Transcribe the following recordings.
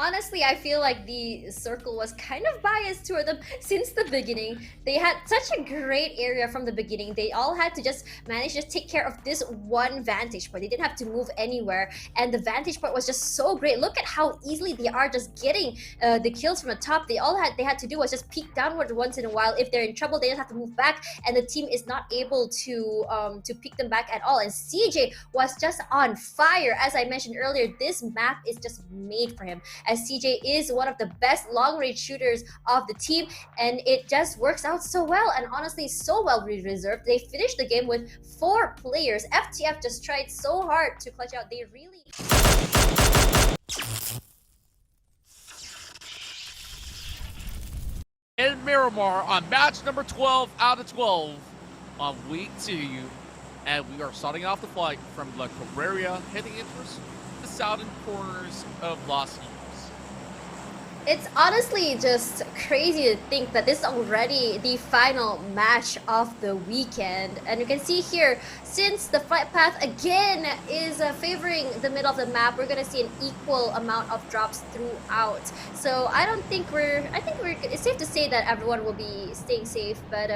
Honestly, I feel like the circle was kind of biased toward them since the beginning. They had such a great area from the beginning. They all had to just manage to take care of this one vantage point. They didn't have to move anywhere, and the vantage point was just so great. Look at how easily they are just getting the kills from the top. They had to do was just peek downward once in a while. If they're in trouble, they just have to move back, and the team is not able to pick them back at all. And CJ was just on fire. As I mentioned earlier, this map is just made for him, as CJ is one of the best long-range shooters of the team, and it just works out so well, and honestly so well reserved. They finished the game with 4 players. FTF just tried so hard to clutch out. They really... In Miramar on match number 12 out of 12 on week 2, and we are starting off the flight from La Cabrera, heading into the southern corners of Los Angeles. It's honestly just crazy to think that this is already the final match of the weekend. And you can see here, since the flight path again is favoring the middle of the map, we're going to see an equal amount of drops throughout. So I think it's safe to say that everyone will be staying safe, but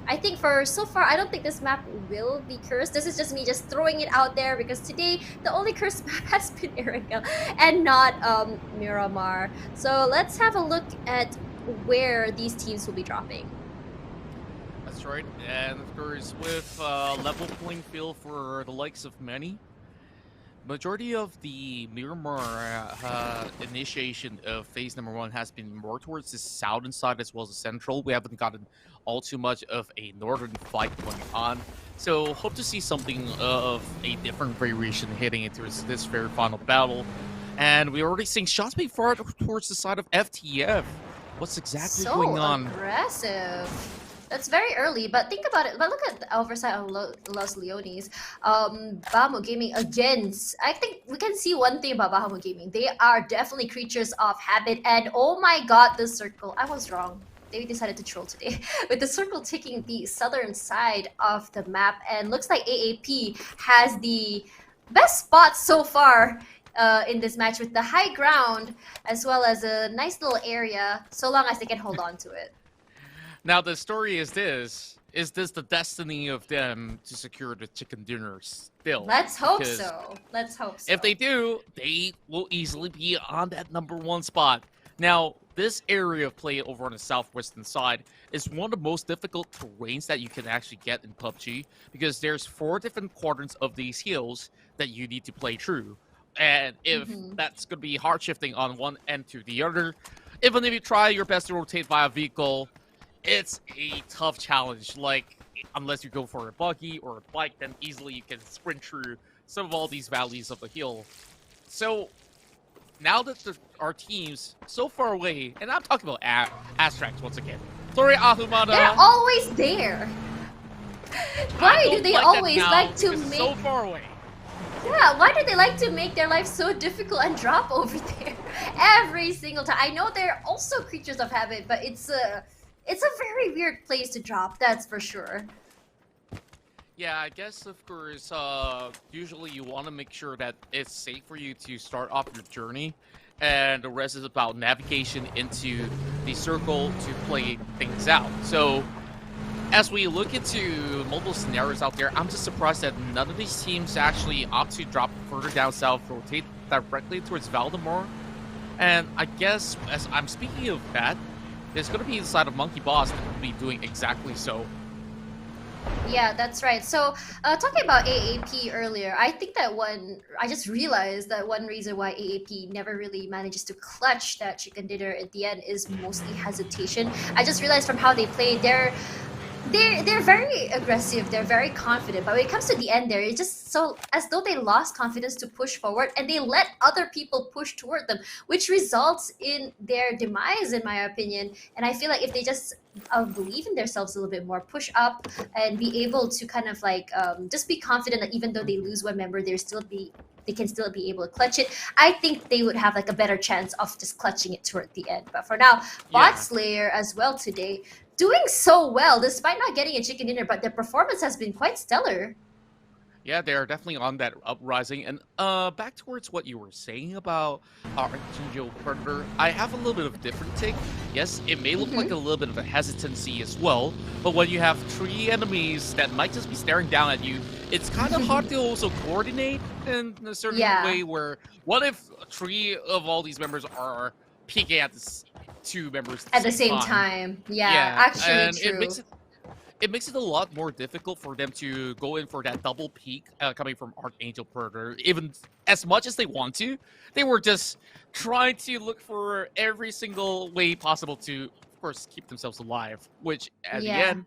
I think for so far, I don't think this map will be cursed. This is just me just throwing it out there, because today the only cursed map has been ArkAngel and not Miramar. So let's have a look at where these teams will be dropping. That's right, and of course with level playing field for the likes of many, majority of the Miramar initiation of phase number 1 has been more towards the southern side as well as the central. We haven't gotten all too much of a northern fight going on, so hope to see something of a different variation heading into this very final battle. And we're already seeing shots being fired towards the side of FTF. What's exactly going on? So aggressive. That's very early, but think about it. But look at the oversight of Los Leones. Bahamut Gaming against... I think we can see one thing about Bahamut Gaming. They are definitely creatures of habit, and oh my god, the circle. I was wrong. They decided to troll today with the circle taking the southern side of the map, and looks like AAP has the best spot so far in this match, with the high ground as well as a nice little area, so long as they can hold on to it. Now the story is this the destiny of them to secure the chicken dinner still? Let's hope so. Let's hope so. If they do, they will easily be on that #1 spot. Now, this area of play over on the southwestern side is one of the most difficult terrains that you can actually get in PUBG, because there's 4 different quadrants of these hills that you need to play through. And if that's going to be hard shifting on one end to the other, even if you try your best to rotate via vehicle, it's a tough challenge. Like, unless you go for a buggy or a bike, then easily you can sprint through some of all these valleys of the hill. So now that our teams so far away, and I'm talking about Astrax once again. Sorry, Ahumada. They're always there. Why do they always like to make... so far away. Yeah, why do they like to make their life so difficult and drop over there every single time? I know they're also creatures of habit, but it's a very weird place to drop, that's for sure. Yeah, I guess, of course, usually you want to make sure that it's safe for you to start off your journey, and the rest is about navigation into the circle to play things out. So, as we look into multiple scenarios out there, I'm just surprised that none of these teams actually opt to drop further down south, rotate directly towards Valdemar. And I guess, as I'm speaking of that, there's going to be the side of Monkey Boss that will be doing exactly so. Yeah, that's right. So, talking about AAP earlier, I think that I just realized that one reason why AAP never really manages to clutch that chicken dinner at the end is mostly hesitation. I just realized from how they play, they're very aggressive, they're very confident, but when it comes to the end there, it's just so as though they lost confidence to push forward, and they let other people push toward them, which results in their demise, in my opinion. And I feel like if they just believe in themselves a little bit more, push up, and be able to kind of like just be confident that even though they lose one member, they can still be able to clutch it, I think they would have like a better chance of just clutching it toward the end. But for now, Bot Slayer as well today, doing so well despite not getting a chicken dinner, but their performance has been quite stellar. Yeah, they are definitely on that uprising. And back towards what you were saying about ArkAngel Predator, I have a little bit of a different take. Yes, it may look like a little bit of a hesitancy as well, but when you have 3 enemies that might just be staring down at you, it's kind of hard to also coordinate in a certain Yeah, way where what if 3 of all these members are peeking at this 2 members at the at the same same time? time. Yeah, Yeah, actually and true. it makes it a lot more difficult for them to go in for that double peak coming from ArkAngel Predator. Even as much as they want to, they were just trying to look for every single way possible to, of course, keep themselves alive. Which at the Yeah. end,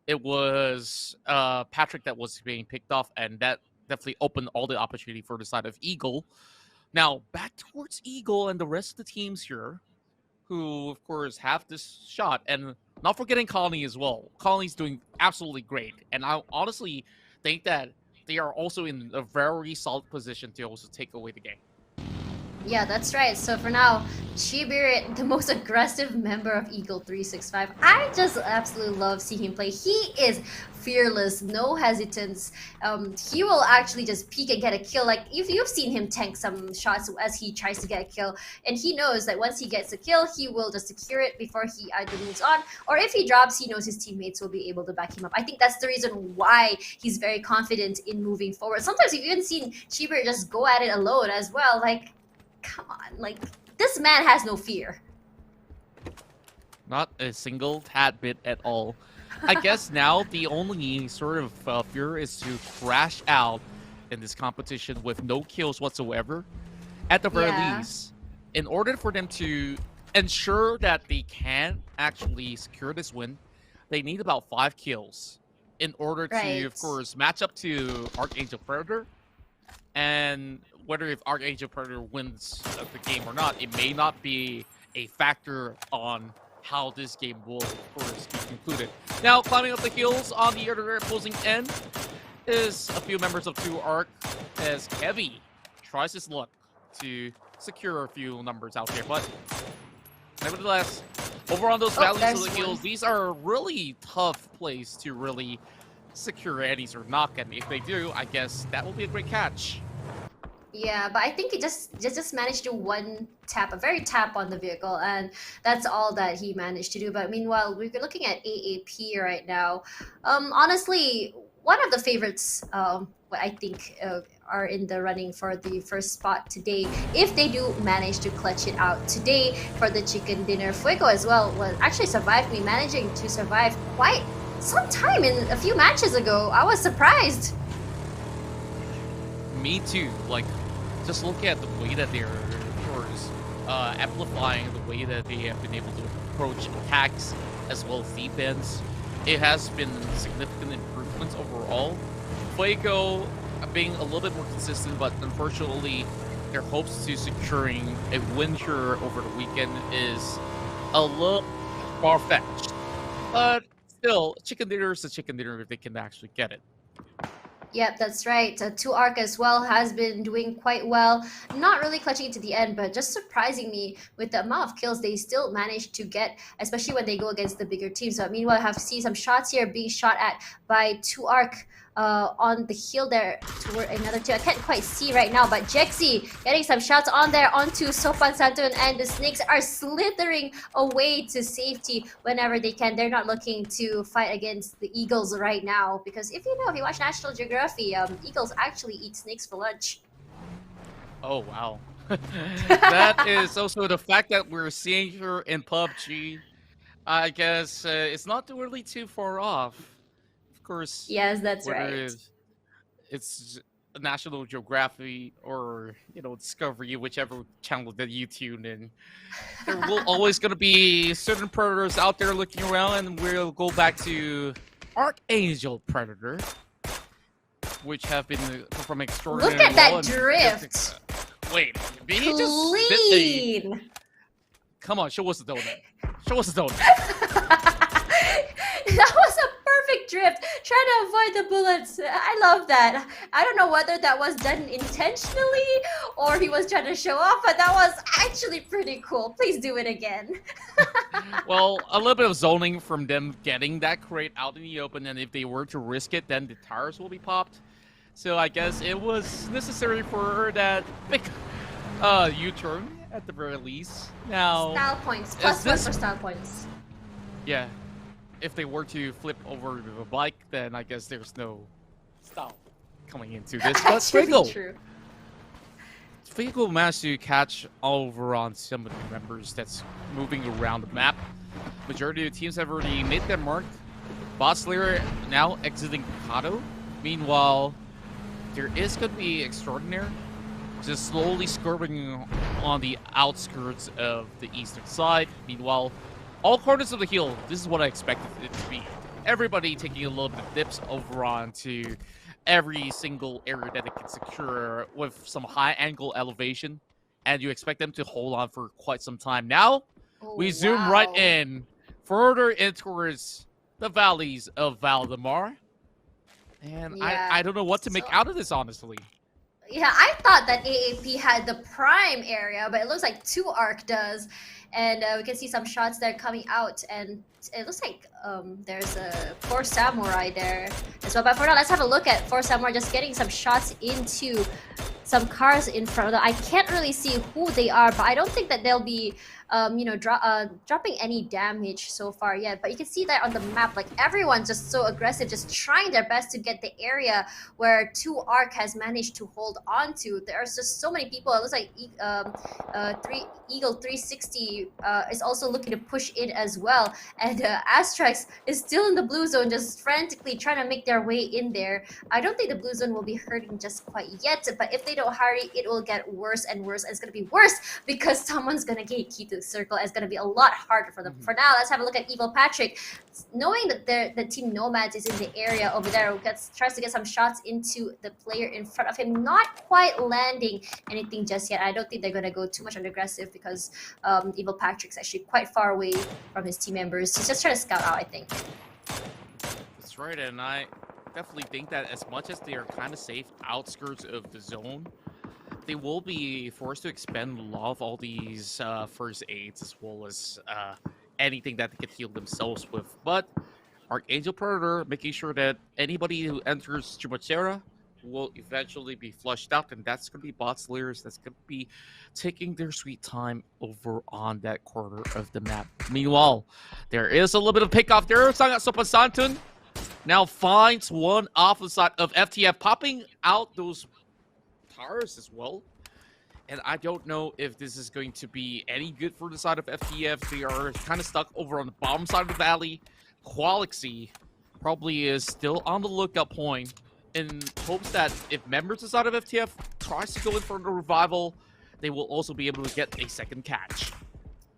it was Patrick that was being picked off, and that definitely opened all the opportunity for the side of Eagle. Now back towards Eagle and the rest of the teams here who, of course, have this shot. And not forgetting Colony as well. Colony's doing absolutely great. And I honestly think that they are also in a very solid position to also take away the game. Yeah, that's right. So for now, Chibirit, the most aggressive member of Eagle 365, I just absolutely love seeing him play. He is fearless, no hesitance. He will actually just peek and get a kill. Like if you've seen him tank some shots as he tries to get a kill, and he knows that once he gets a kill, he will just secure it before he either moves on, or if he drops, he knows his teammates will be able to back him up. I think that's the reason why he's very confident in moving forward. Sometimes you've even seen Chibirit just go at it alone as well. Like, come on, like, this man has no fear. Not a single tad bit at all. I guess now the only sort of fear is to crash out in this competition with no kills whatsoever. At the very Yeah. least, in order for them to ensure that they can actually secure this win, they need about 5 kills in order to, of Right. course, match up to ArkAngel Predator. And whether if ArkAngel Predator wins the game or not, it may not be a factor on how this game will, of course, be concluded. Now, climbing up the hills on the other opposing end is a few members of 2Ark as Heavy tries his luck to secure a few numbers out there. But nevertheless, over on those valleys of the hills, these are a really tough place to really secure eddies or knock. And if they do, I guess that will be a great catch. Yeah, but I think he just managed to one tap, a very tap on the vehicle, and that's all that he managed to do. But meanwhile, we're looking at AAP right now. Honestly, one of the favorites, what I think are in the running for the first spot today, if they do manage to clutch it out today for the chicken dinner. Fuego as well was actually survived me, managing to survive quite some time in a few matches ago. I was surprised. Me too. Like, just looking at the way that they're, of course, amplifying the way that they have been able to approach attacks as well as defense, it has been significant improvements overall. Fuego being a little bit more consistent, but unfortunately, their hopes to securing a win here over the weekend is a little far-fetched. But still, chicken dinner is a chicken dinner if they can actually get it. Yep, that's right. 2Ark as well has been doing quite well. Not really clutching it to the end, but just surprising me with the amount of kills they still managed to get, especially when they go against the bigger teams. But meanwhile, I have seen some shots here being shot at by 2Ark on the hill there toward another two. I can't quite see right now, but Jexy getting some shots on there onto Sopan Santon, and the snakes are slithering away to safety whenever they can. They're not looking to fight against the eagles right now, because if you know, if you watch National Geography, eagles actually eat snakes for lunch. Oh, wow. That is also the fact that we're seeing here in PUBG. I guess it's not really too far off. Of course, Yes, that's whether right. it's National Geography or, you know, Discovery, whichever channel that you tune in, there will always going to be certain predators out there looking around, and we'll go back to ArkAngel Predator, which have been performing extraordinarily Look at well. that drift. Wait, did he just did a... Clean. Come on, show us the donut. Show us the donut. That was a perfect drift, trying to avoid the bullets. I love that. I don't know whether that was done intentionally or he was trying to show off, but that was actually pretty cool. Please do it again. Well, a little bit of zoning from them getting that crate out in the open, and if they were to risk it, then the tires will be popped. So I guess it was necessary for that big U-turn at the very least. Now, Style points. is +1 this... for style points. Yeah, if they were to flip over the bike, then I guess there's no style coming into this. But Actually true. Figo managed to catch over on some of the members that's moving around the map. Majority of the teams have already made their mark. Boslayer now exiting Kato. Meanwhile, there is going to be Extraordinaire just slowly skirting on the outskirts of the eastern side. Meanwhile, all corners of the hill, this is what I expected it to be. Everybody taking a little bit of dips over onto every single area that it can secure with some high angle elevation, and you expect them to hold on for quite some time. Now, Oh, we zoom right in, further in towards the valleys of Valdemar, and Yeah. I don't know what to make out of this, honestly. Yeah, I thought that AAP had the prime area, but it looks like 2 Ark does. And we can see some shots there coming out, and it looks like there's a 4 Samurai there as well. But for now, let's have a look at 4 Samurai just getting some shots into some cars in front of them. I can't really see who they are, but I don't think that they'll be dropping any damage so far yet. But you can see that on the map, like everyone's just so aggressive, just trying their best to get the area where 2 Ark has managed to hold on to. There's just so many people. It looks like Eagle 360 is also looking to push in as well, and Astrax is still in the blue zone, just frantically trying to make their way in there. I don't think the blue zone will be hurting just quite yet, but if they don't hurry, it will get worse and worse, and it's going to be worse because someone's going to gatekeep the circle, and it's going to be a lot harder for them. For now, let's have a look at EvlPtrick. Knowing that the team Nomads is in the area over there, tries to get some shots into the player in front of him, not quite landing anything just yet. I don't think they're going to go too much on aggressive because EvlPtrick's actually quite far away from his team members. He's just trying to scout out, I think. That's right, and I definitely think that as much as they are kind of safe outskirts of the zone, they will be forced to expend a lot of all these first aids as well as anything that they can heal themselves with. But ArkAngel Predator making sure that anybody who enters Chumachera will eventually be flushed out, and that's going to be bot slayers that's going to be taking their sweet time over on that corner of the map. Meanwhile, there is a little bit of pick-off there. Sopasantun now finds one off the side of FTF, popping out those towers as well. And I don't know if this is going to be any good for the side of FTF. They are kind of stuck over on the bottom side of the valley. Qualixy probably is still on the lookout point in hopes that if members of the side of FTF tries to go in for the revival, they will also be able to get a second catch.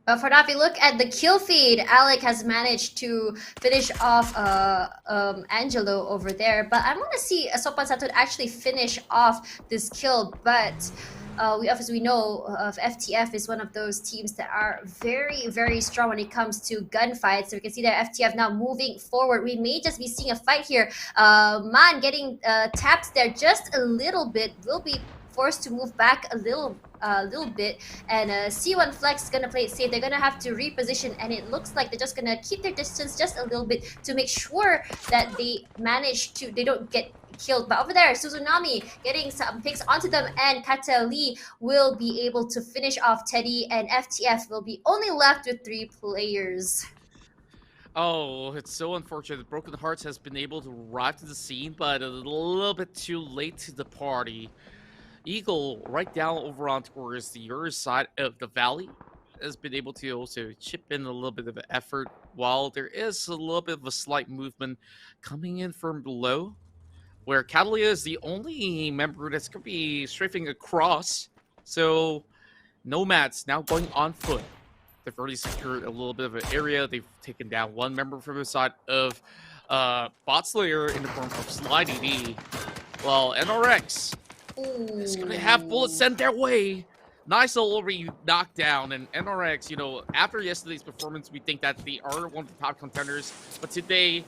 But for now, if you look at the kill feed, Alec has managed to finish off Angelo over there. But I want to see Sopan Satun actually finish off this kill. But we know FTF is one of those teams that are very, very strong when it comes to gunfights. So we can see that FTF now moving forward. We may just be seeing a fight here. Man getting tapped there just a little bit. Will be forced to move back a little bit, and C1 Flex is gonna play it safe. They're gonna have to reposition, and it looks like they're just gonna keep their distance just a little bit to make sure that they don't get killed. But over there, Suzunami getting some picks onto them, and Kata Lee will be able to finish off Teddy, and FTF will be only left with 3 players. Oh, it's so unfortunate. Broken Hearts has been able to arrive to the scene, but a little bit too late to the party. Eagle, right down over on towards the other side of the valley, has been able to also chip in a little bit of an effort, while there is a little bit of a slight movement coming in from below, where Catalia is the only member that's going to be strafing across. So, Nomads now going on foot. They've already secured a little bit of an area. They've taken down one member from the side of Bot Slayer in the form of Slidey D. Well, NRX is going to have bullets sent their way. Nice already knocked down, and NRX, you know, after yesterday's performance, we think that they are one of the top contenders, but today,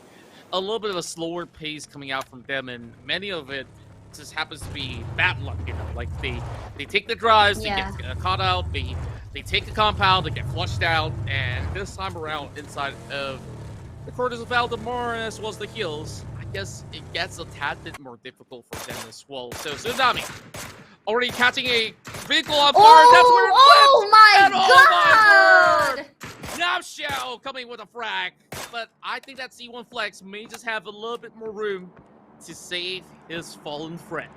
a little bit of a slower pace coming out from them, and many of it just happens to be bad luck, you know, like they take the drives, they get caught out, they take a compound, they get flushed out, and this time around inside of the corners of Valdemar as well as the hills, I guess it gets a tad bit more difficult for them as well. So Tsunami already catching a vehicle on fire. That's where it oh flips. my And god! Now Xiao coming with a frag, but I think that C1 Flex may just have a little bit more room to save his fallen friend.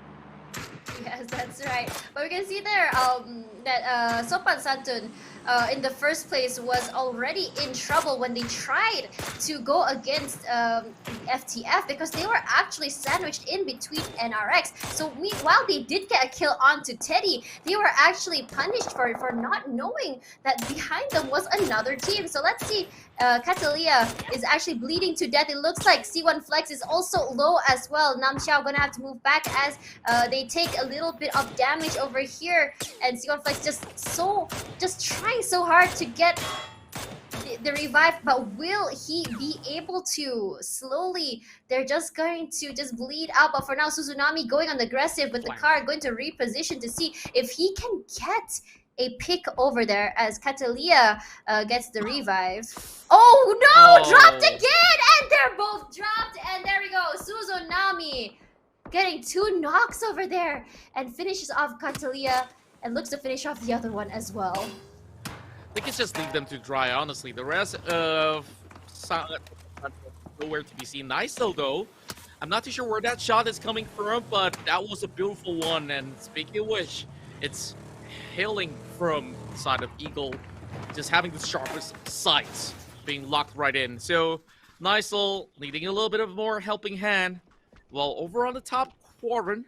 Yes, that's right. But we can see there that Sopan Santun in the first place was already in trouble when they tried to go against FTF because they were actually sandwiched in between NRX. So while they did get a kill onto Teddy, they were actually punished for not knowing that behind them was another team. So let's see. Catalia is actually bleeding to death. It looks like C1 Flex is also low as well. Nam Xiao gonna have to move back as they take a little bit of damage over here, and C1 Flex just trying so hard to get the revive, but will he be able to? Slowly they're just going to just bleed out, but for now Suzunami going on the aggressive with the car, going to reposition to see if he can get a pick over there as Catalia gets the revive. Oh no! Dropped again! And they're both dropped, and there we go. Suzunami getting 2 knocks over there and finishes off Catalia and looks to finish off the other one as well. I think it's just leave them to dry, honestly. The rest of nowhere to be seen. Nice though. I'm not too sure where that shot is coming from, but that was a beautiful one. And speaking of which, it's hailing from the side of Eagle, just having the sharpest sights being locked right in. So Nisel needing a little bit of more helping hand. Well, over on the top quadrant,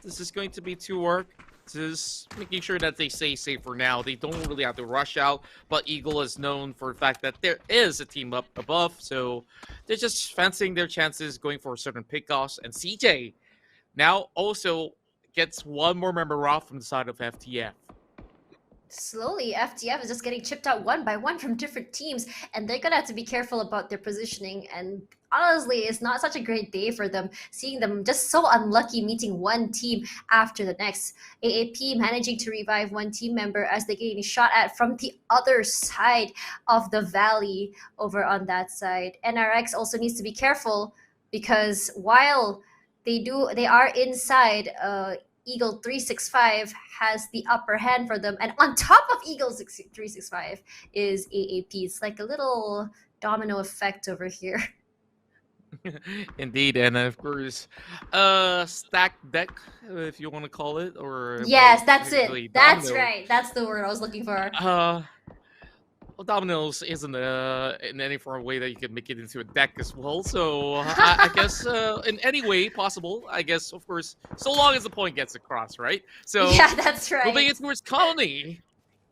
this is going to be 2 work. Just making sure that they stay safe for now. They don't really have to rush out, but Eagle is known for the fact that there is a team up above, so they're just fancying their chances, going for certain pickoffs. And CJ now also gets 1 more member off from the side of FTF. Slowly, FTF is just getting chipped out 1 by 1 from different teams, and they're gonna have to be careful about their positioning. And honestly, it's not such a great day for them, seeing them just so unlucky meeting 1 team after the next. AAP managing to revive 1 team member as they're getting shot at from the other side of the valley over on that side. NRX also needs to be careful because while they are inside, Eagle 365 has the upper hand for them, and on top of Eagle 365 is AAP. It's like a little domino effect over here. Indeed, and of course, stacked deck, if you want to call it, or yes, that's it. domino. That's right. That's the word I was looking for. Well, dominoes isn't in any form of way that you can make it into a deck as well. So I guess in any way possible, I guess, of course, so long as the point gets across, right? So yeah, that's right. moving it towards Colony,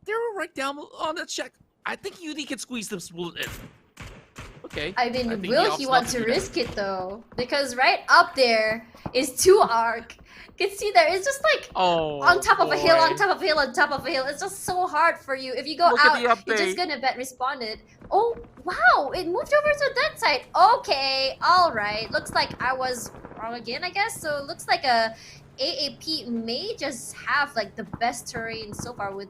they're right down on the check. I think Uni can squeeze them split in. Okay. I mean, will he want to risk it though? Because right up there is 2 Ark. You can see there, it's just like on top of a hill, on top of a hill, on top of a hill. It's just so hard for you. If you go out, you're just gonna bet responded. Oh, wow, it moved over to that side. Okay, all right. Looks like I was wrong again, I guess. So it looks like AAP may just have like the best terrain so far with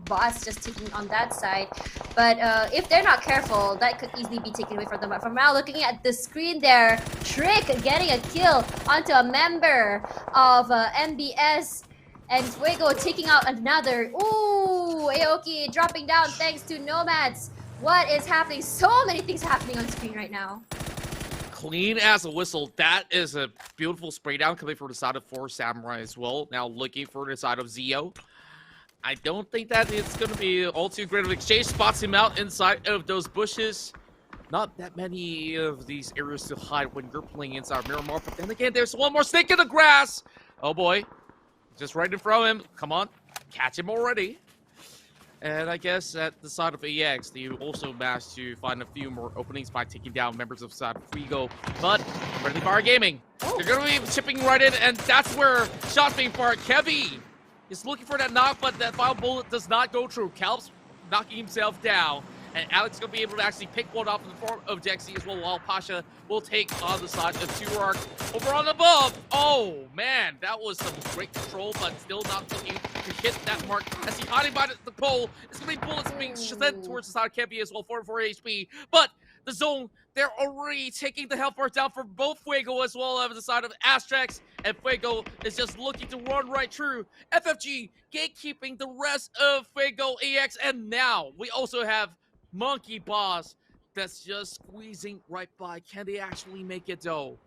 bots just taking on that side, but if they're not careful, that could easily be taken away from them. But from now, looking at the screen there, Trick getting a kill onto a member of MBS, and Fuego taking out another. Ooh, Aoki dropping down thanks to Nomads. What is happening? So many things happening on screen right now. Clean as a whistle. That is a beautiful spray down coming from the side of 4 Samurai as well. Now looking for the side of Zio. I don't think that it's going to be all too great of an exchange. Spots him out inside of those bushes. Not that many of these areas to hide when you're playing inside Miramar. But then again, there's 1 more snake in the grass. Oh boy. Just right in front of him. Come on. Catch him already. And I guess at the side of AX, they also managed to find a few more openings by taking down members of the side of Frigo. But Friendly Fire Gaming, they're going to be chipping right in, and that's where shots being fired. Kevy is looking for that knock, but that final bullet does not go through. Calp's knocking himself down, and Alex is going to be able to actually pick one off in the form of Dexy as well, while Pasha will take on the side of 2 Ark. Over on above, oh man, that was some great control, but still not looking to hit that mark. As he hiding by the pole, it's going to be bullets being sent towards the side of Kevy as well, 44 HP. But the zone. They're already taking the health bar down for both Fuego as well as the side of Astrax, and Fuego is just looking to run right through. FFG gatekeeping the rest of Fuego EX, and now we also have Monkey Boss that's just squeezing right by. Can they actually make it though?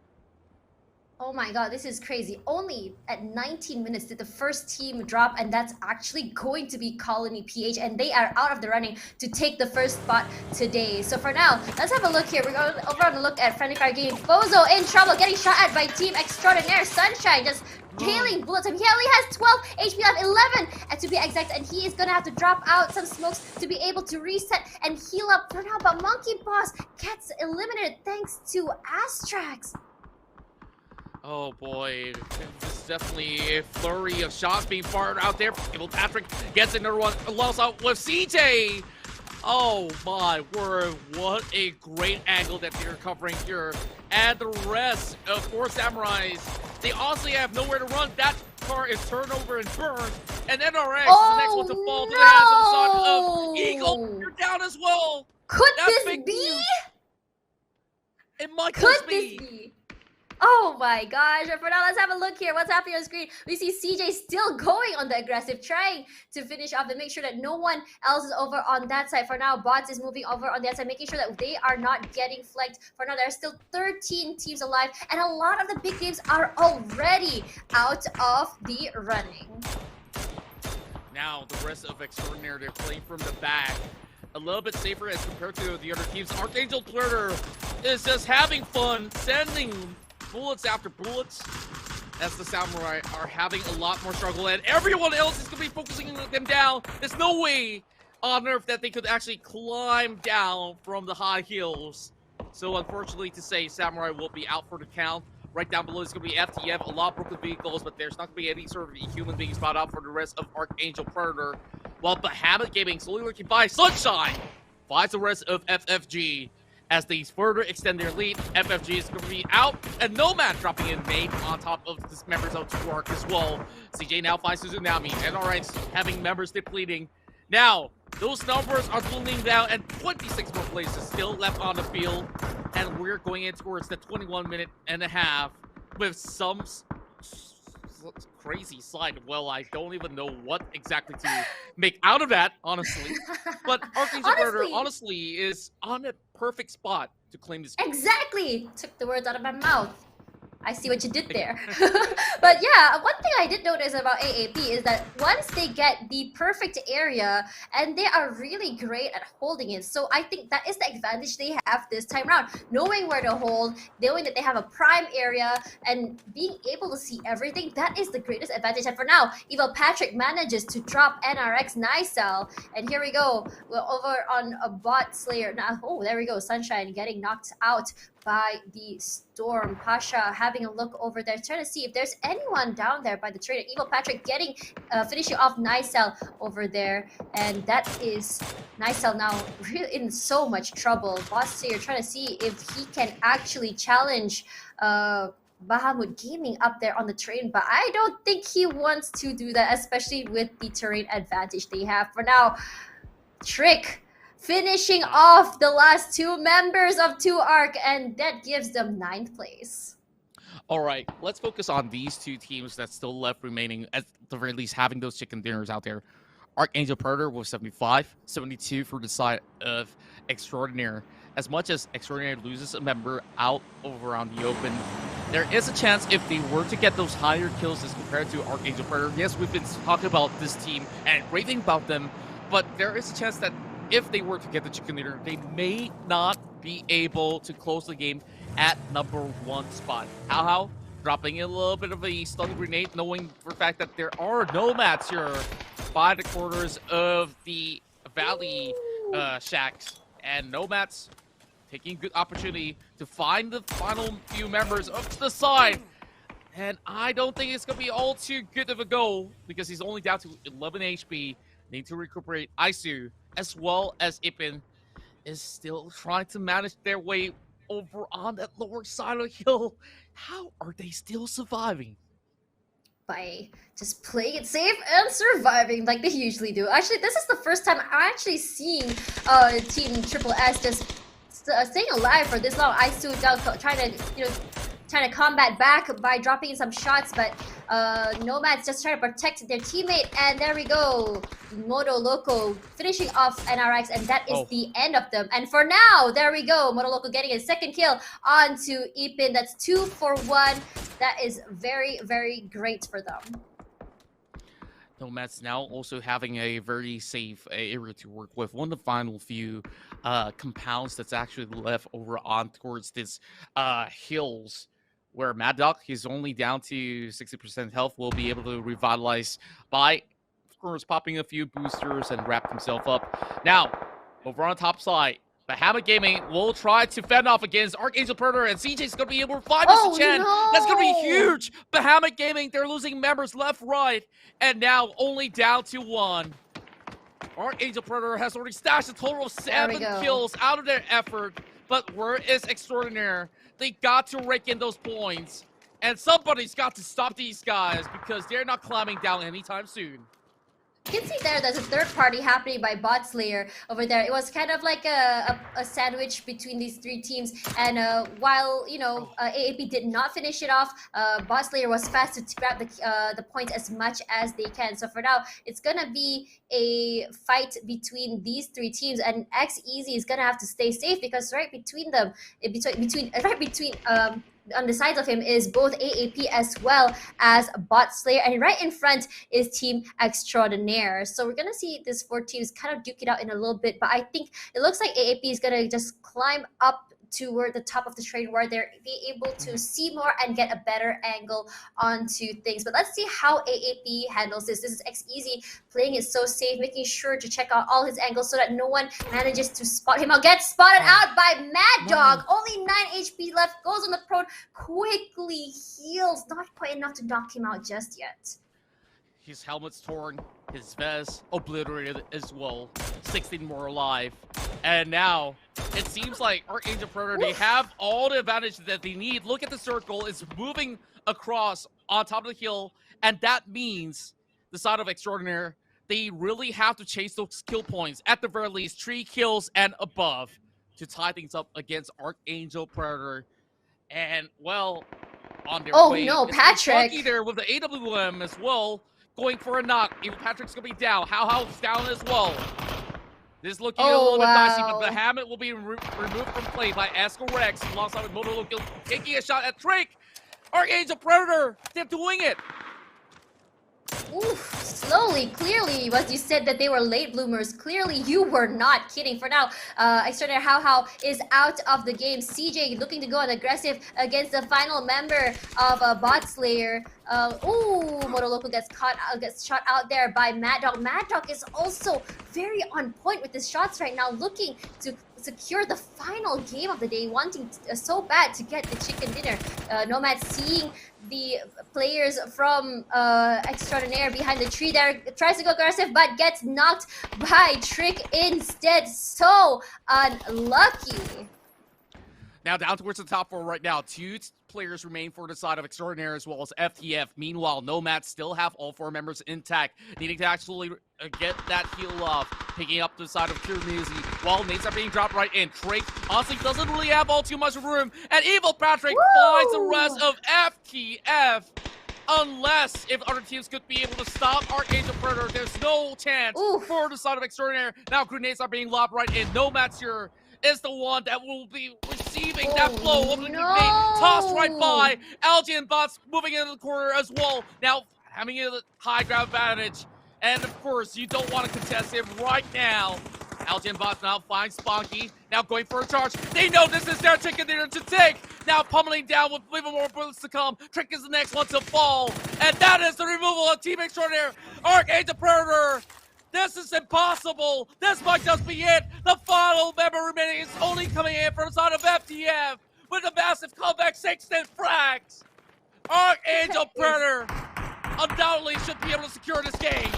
Oh my god, this is crazy. Only at 19 minutes did the first team drop, and that's actually going to be Colony PH, and they are out of the running to take the first spot today. So for now, let's have a look here. We're going over on a look at Friendly Fire Game. Bozo in trouble, getting shot at by Team Extraordinaire. Sunshine just hailing bullets. He only has 12 HP left, 11 to be exact, and he is gonna have to drop out some smokes to be able to reset and heal up for now. But Monkey Boss gets eliminated thanks to Astrax. Oh boy, this is definitely a flurry of shots being fired out there. EvlPtrick gets another one, lost out with CJ. Oh my word, what a great angle that they're covering here. And the rest of 4 Samurais, they honestly have nowhere to run. That car is turned over and burned. And NRX is the next one to fall to the hands of the son of Eagle. You're down as well. Could That's this be? It might Could be. this be? Oh my gosh, but for now, let's have a look here. What's happening on screen? We see CJ still going on the aggressive, trying to finish off and make sure that no one else is over on that side. For now, Bots is moving over on that side, making sure that they are not getting flanked. For now, there are still 13 teams alive, and a lot of the big names are already out of the running. Now, the rest of Extraordinaire, they're playing from the back. A little bit safer as compared to the other teams. ArkAngel Predator is just having fun, sending bullets after bullets, as the Samurai are having a lot more struggle, and everyone else is going to be focusing them down. There's no way on Earth that they could actually climb down from the high hills. So unfortunately to say, Samurai will be out for the count. Right down below is going to be FTF, a lot of broken vehicles, but there's not going to be any sort of human being spot out for the rest of ArkAngel Predator. While Behemoth Gaming slowly looking by, Sunshine finds the rest of FFG. As they further extend their lead, FFG is going to be out, and Nomad dropping in mate on top of the members of 2Ark as well. CJ now finds Suzunami, and NRX having members depleting. Now, those numbers are dwindling down, and 26 more places still left on the field, and we're going in towards the 21-minute and a half with some crazy slide. Well, I don't even know what exactly to make out of that, honestly. But ArkAngel Predator, honestly, is on a perfect spot to claim this game. Exactly! Took the words out of my mouth. I see what you did there. But yeah, one thing I did notice about AAP is that once they get the perfect area, and they are really great at holding it. So I think that is the advantage they have this time around. Knowing where to hold, knowing that they have a prime area, and being able to see everything, that is the greatest advantage. And for now, EvlPtrick manages to drop NRX Nicel. And here we go. We're over on a bot slayer. Now, oh, there we go. Sunshine getting knocked out by the Storm. Pasha having a look over there, trying to see if there's anyone down there by the trader. EvlPtrick getting finishing off Nicel over there, and that is Nicel now really in so much trouble. Boss here trying to see if he can actually challenge Bahamut Gaming up there on the train, but I don't think he wants to do that, especially with the terrain advantage they have. For now, Trick finishing off the last 2 members of 2Ark, and that gives them 9th place. All right, let's focus on these 2 teams that's still left remaining, at the very least having those chicken dinners out there. ArkAngel Predator with 75, 72 for the side of Extraordinaire. As much as Extraordinaire loses a member out over on the open, there is a chance if they were to get those higher kills as compared to ArkAngel Predator. Yes, we've been talking about this team and raving about them, but there is a chance that if they were to get the chicken dinner, they may not be able to close the game at number 1 spot. How? Dropping in a little bit of a stun grenade, knowing for a fact that there are nomads here by the corners of the valley shacks. And nomads taking good opportunity to find the final few members of the side. And I don't think it's going to be all too good of a go, because he's only down to 11 HP. Need to recuperate. Isu, as well as Ipin, is still trying to manage their way over on that lower side of the hill. How are they still surviving? By just playing it safe and surviving like they usually do. Actually, this is the first time I'm actually seeing Team Triple S just staying alive for this long. Isu trying to combat back by dropping in some shots, but Nomad's just trying to protect their teammate, and there we go. Moto Loco finishing off NRX, and that is the end of them. And for now, there we go. Moto Loco getting a second kill onto Epin. That's 2 for 1. That is very, very great for them. Nomad's now also having a very safe area to work with. One of the final few compounds that's actually left over on towards this hills, where Mad Dog, he's only down to 60% health, will be able to revitalize by, of course, popping a few boosters and wrap himself up. Now, over on the top side, Bahamut Gaming will try to fend off against ArkAngel Predator, and CJ's going to be able to find Mr. Chen. No. That's going to be huge. Bahamut Gaming, they're losing members left, right, and now only down to 1. ArkAngel Predator has already stashed a total of 7 kills out of their effort, but where is Extraordinaire? They got to rake in those points, and somebody's got to stop these guys because they're not climbing down anytime soon. You can see there's a third party happening by BotSlayer over there. It was kind of like a sandwich between these 3 teams, and while AAP did not finish it off, BotSlayer was fast to grab the points as much as they can. So for now, it's gonna be a fight between these 3 teams, and XEasy is gonna have to stay safe because right between them, on the sides of him is both AAP as well as BotSlayer, and right in front is Team Extraordinaire. So we're gonna see these 4 teams kind of duke it out in a little bit, but I think it looks like AAP is gonna just climb up toward the top of the train where they're be able to see more and get a better angle onto things. But let's see how AAP handles this. This is XEasy playing it so safe, making sure to check out all his angles so that no one manages to spot him. Gets spotted out by Mad Dog. Only 9 HP left. Goes on the prone. Quickly heals. Not quite enough to knock him out just yet. His helmet's torn, his vest obliterated as well. 16 more alive. And now, it seems like ArkAngel Predator, they have all the advantage that they need. Look at the circle, it's moving across on top of the hill, and that means the side of Extraordinaire, they really have to chase those kill points. At the very least, 3 kills and above to tie things up against ArkAngel Predator. And, well, on their way. Oh no, Patrick! Lucky there with the AWM as well. Going for a knock. EvlPtrick's gonna be down. How's down as well. This is looking a little bit dicey, but Bahamut will be removed from play by Asco Rex alongside with Moto Loco taking a shot at Trick. ArkAngel Predator, they're doing it. Oof, slowly, clearly, as you said that they were late bloomers, clearly you were not kidding. For now, Extraordinaire How is out of the game. CJ looking to go on aggressive against the final member of BotSlayer. Ooh, Moto Loco gets shot out there by Mad Dog. Mad Dog is also very on point with his shots right now, looking to secure the final game of the day, wanting so bad to get the chicken dinner. Nomad seeing the players from Extraordinaire behind the tree there, tries to go aggressive but gets knocked by Trick instead. So unlucky. Now down towards the top 4 right now. 2 players remain for the side of Extraordinaire as well as FTF. Meanwhile, Nomad still have all 4 members intact, needing to actually get that heal off. Picking up the side of Kirimizi while nades are being dropped right in. Drake honestly doesn't really have all too much room, and EvlPtrick finds the rest of FTF. Unless if other teams could be able to stop ArkAngel Predator, there's no chance for the side of Extraordinaire. Now grenades are being lobbed right in. Nomad's here is the one that will be receiving that blow of the grenade. Tossed right by. AljnBOTz moving into the corner as well. Now having a high ground advantage. And of course, you don't want to contest him right now. AljnBOTz now finds Spunky. Now going for a charge. They know this is their chicken dinner to take. Now pummeling down with even more bullets to come. Trick is the next one to fall. And that is the removal of Team Extraordinaire. ArkAngel Predator. This is impossible. This might just be it. The final member remaining is only coming in from the side of FTF with a massive comeback 16 frags. ArkAngel Predator undoubtedly should be able to secure this game.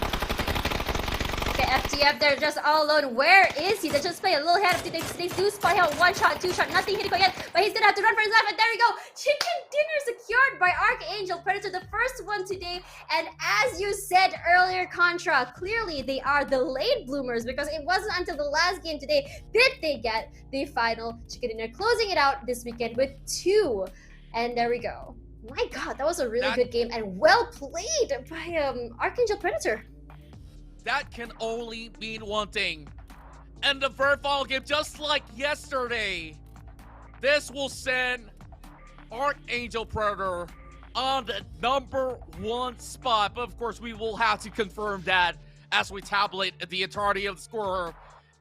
at FTF. They're just all alone. Where is he? They just play a little head up. They do spot him. One shot, two shot, nothing hitting yet. But he's gonna have to run for his life. And there we go. Chicken dinner secured by ArkAngel Predator, the first one today. And as you said earlier, Contra, clearly they are the late bloomers because it wasn't until the last game today did they get the final chicken dinner, closing it out this weekend with 2. And there we go. My God, that was a really good game and well played by ArkAngel Predator. That can only mean one thing. And the very final game, just like yesterday, this will send ArkAngel Predator on the #1 spot. But of course, we will have to confirm that as we tabulate the entirety of the score.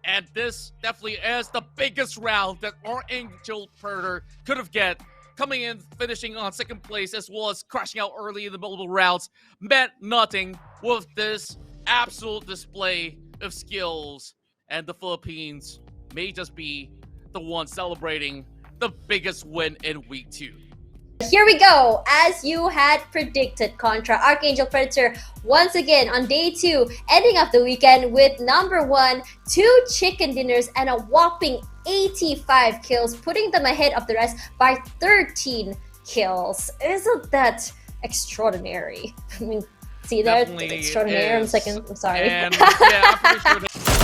And this definitely is the biggest round that ArkAngel Predator could have get. Coming in, finishing on 2nd place, as well as crashing out early in the multiple rounds, meant nothing with this absolute display of skills. And the Philippines may just be the one celebrating the biggest win in week 2. Here we go, as you had predicted, Contra. ArkAngel Predator once again on day 2, ending off the weekend with #1, 2 chicken dinners, and a whopping 85 kills, putting them ahead of the rest by 13 kills. Isn't that extraordinary? I mean, see there, extraordinary. I'm sorry. And yeah, I'm pretty sure